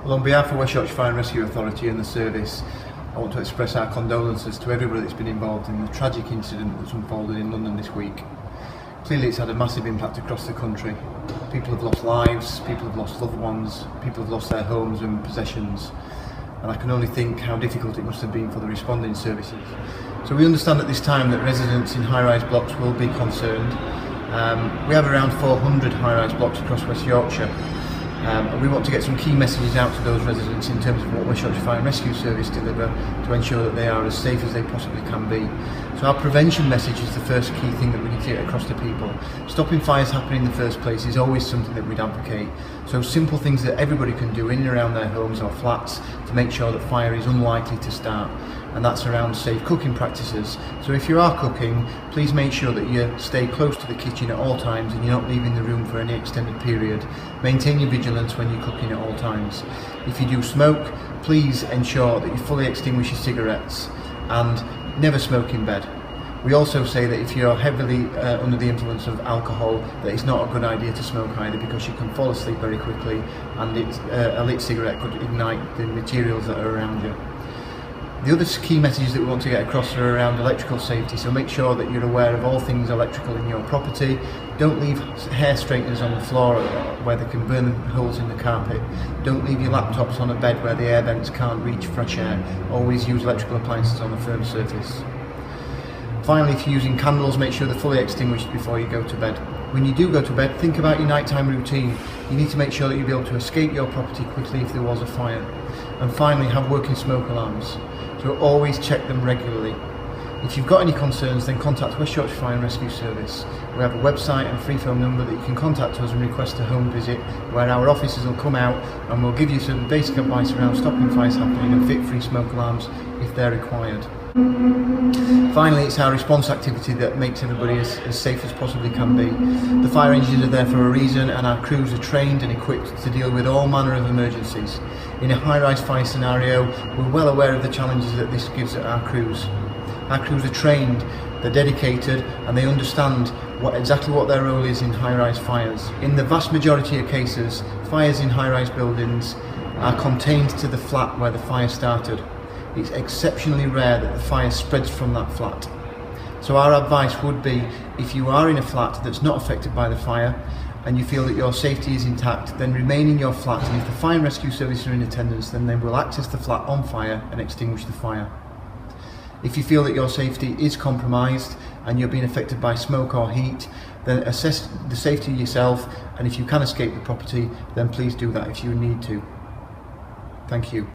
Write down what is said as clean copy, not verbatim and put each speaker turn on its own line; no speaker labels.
Well, on behalf of West Yorkshire Fire and Rescue Authority and the service, I want to express our condolences to everybody that's been involved in the tragic incident that's unfolded in London this week. Clearly it's had a massive impact across the country. People have lost lives, people have lost loved ones, people have lost their homes and possessions, and I can only think how difficult it must have been for the responding services. So we understand at this time that residents in high-rise blocks will be concerned. We have around 400 high-rise blocks across West Yorkshire. And we want to get some key messages out to those residents in terms of what West Yorkshire Fire and Rescue Service deliver to ensure that they are as safe as they possibly can be. So our prevention message is the first key thing that we need to get across to people. Stopping fires happening in the first place is always something that we'd advocate. So simple things that everybody can do in and around their homes or flats to make sure that fire is unlikely to start. And that's around safe cooking practices. So if you are cooking, please make sure that you stay close to the kitchen at all times and you're not leaving the room for any extended period. Maintain your vigilance when you're cooking at all times. If you do smoke, please ensure that you fully extinguish your cigarettes and never smoke in bed. We also say that if you're heavily under the influence of alcohol, that it's not a good idea to smoke either, because you can fall asleep very quickly and a lit cigarette could ignite the materials that are around you. The other key messages that we want to get across are around electrical safety, so make sure that you're aware of all things electrical in your property. Don't leave hair straighteners on the floor where they can burn holes in the carpet. Don't leave your laptops on a bed where the air vents can't reach fresh air. Always use electrical appliances on a firm surface. Finally, if you're using candles, make sure they're fully extinguished before you go to bed. When you do go to bed, think about your nighttime routine. You need to make sure that you'll be able to escape your property quickly if there was a fire. And finally, have working smoke alarms. So always check them regularly. If you've got any concerns, then contact West Yorkshire Fire and Rescue Service. We have a website and free phone number that you can contact us and request a home visit, where our officers will come out and we'll give you some basic advice around stopping fires happening and fit free smoke alarms if they're required. Finally, it's our response activity that makes everybody as safe as possibly can be. The fire engines are there for a reason, and our crews are trained and equipped to deal with all manner of emergencies. In a high-rise fire scenario, we're well aware of the challenges that this gives our crews. Our crews are trained, they're dedicated, and they understand exactly what their role is in high-rise fires. In the vast majority of cases, fires in high-rise buildings are contained to the flat where the fire started. It's exceptionally rare that the fire spreads from that flat. So our advice would be, if you are in a flat that's not affected by the fire and you feel that your safety is intact, then remain in your flat, and if the fire and rescue service are in attendance, then they will access the flat on fire and extinguish the fire. If you feel that your safety is compromised and you're being affected by smoke or heat, then assess the safety yourself, and if you can escape the property, then please do that if you need to. Thank you.